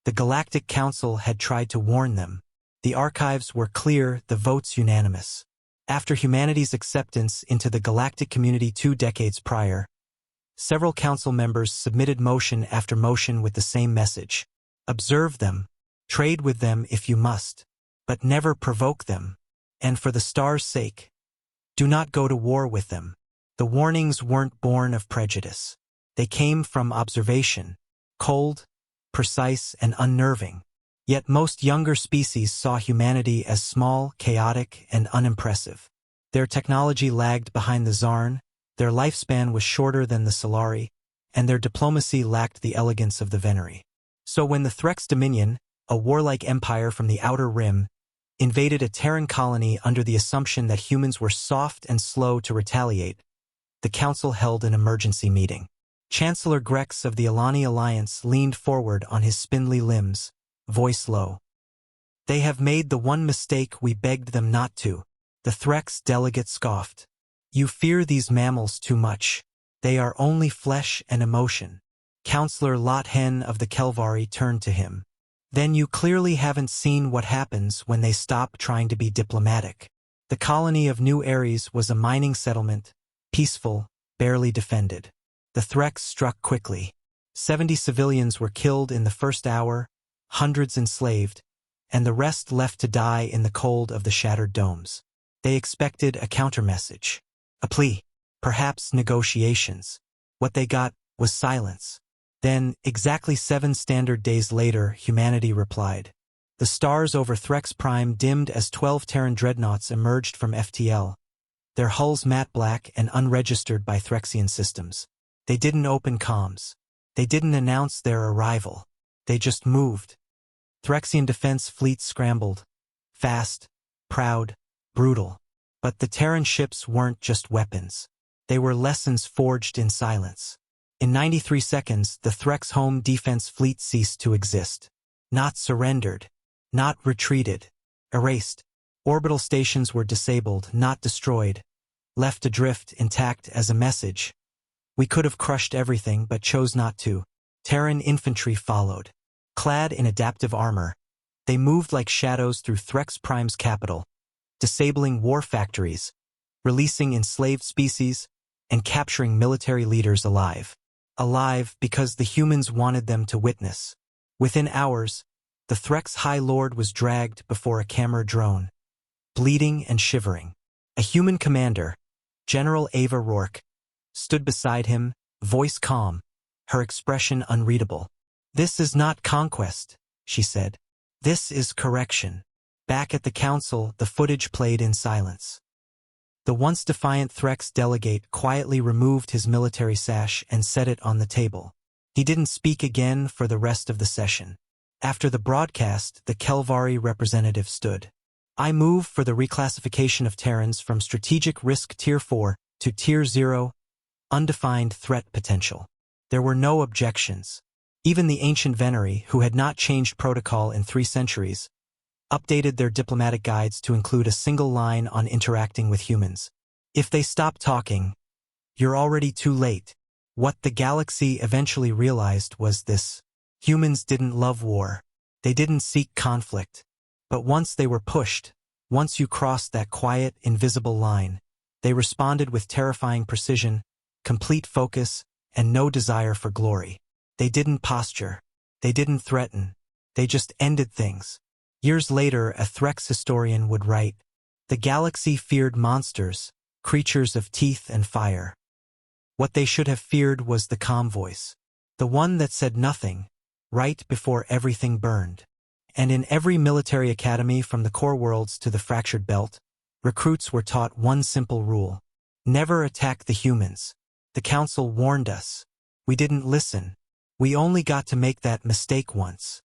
The Galactic Council had tried to warn them. The archives were clear, the votes unanimous. After humanity's acceptance into the galactic community 2 decades prior, several council members submitted motion after motion with the same message. Observe them, trade with them if you must, but never provoke them. And for the stars' sake, do not go to war with them. The warnings weren't born of prejudice. They came from observation, cold, precise, and unnerving. Yet most younger species saw humanity as small, chaotic, and unimpressive. Their technology lagged behind the Zarn, their lifespan was shorter than the Solari, and their diplomacy lacked the elegance of the Venerii. So when the Threx Dominion, a warlike empire from the Outer Rim, invaded a Terran colony under the assumption that humans were soft and slow to retaliate, the Council held an emergency meeting. Chancellor Grex of the Alani Alliance leaned forward on his spindly limbs, voice low. They have made the one mistake we begged them not to. The Threx delegate scoffed. You fear these mammals too much. They are only flesh and emotion. Counselor Lothen of the Kelvari turned to him. Then you clearly haven't seen what happens when they stop trying to be diplomatic. The colony of New Ares was a mining settlement, peaceful, barely defended. The Threx struck quickly. 70 civilians were killed in the first hour, hundreds enslaved, and the rest left to die in the cold of the shattered domes. They expected a countermessage, a plea, perhaps negotiations. What they got was silence. Then, exactly 7 standard days later, humanity replied. The stars over Threx Prime dimmed as 12 Terran dreadnoughts emerged from FTL, their hulls matte black and unregistered by Threxian systems. They didn't open comms. They didn't announce their arrival. They just moved. Threxian defense fleets scrambled. Fast, proud, brutal. But the Terran ships weren't just weapons. They were lessons forged in silence. In 93 seconds, the Threx home defense fleet ceased to exist. Not surrendered. Not retreated. Erased. Orbital stations were disabled, not destroyed. Left adrift, intact as a message. We could have crushed everything but chose not to. Terran infantry followed. Clad in adaptive armor, they moved like shadows through Threx Prime's capital, disabling war factories, releasing enslaved species, and capturing military leaders alive. Alive because the humans wanted them to witness. Within hours, the Threx High Lord was dragged before a camera drone, bleeding and shivering. A human commander, General Ava Rourke, stood beside him, voice calm, her expression unreadable. This is not conquest, she said. This is correction. Back at the council, the footage played in silence. The once defiant Threx delegate quietly removed his military sash and set it on the table. He didn't speak again for the rest of the session. After the broadcast, the Kelvari representative stood. I move for the reclassification of Terrans from Strategic Risk Tier 4 to Tier 0, Undefined Threat Potential. There were no objections. Even the ancient Venerii, who had not changed protocol in 3 centuries, updated their diplomatic guides to include a single line on interacting with humans. If they stop talking, you're already too late. What the galaxy eventually realized was this. Humans didn't love war. They didn't seek conflict. But once they were pushed, once you crossed that quiet, invisible line, they responded with terrifying precision, complete focus, and no desire for glory. They didn't posture. They didn't threaten. They just ended things. Years later, a Threx historian would write, "The galaxy feared monsters, creatures of teeth and fire. What they should have feared was the calm voice, the one that said nothing, right before everything burned." And in every military academy from the core worlds to the fractured belt, recruits were taught one simple rule. Never attack the humans. The council warned us. We didn't listen. We only got to make that mistake once.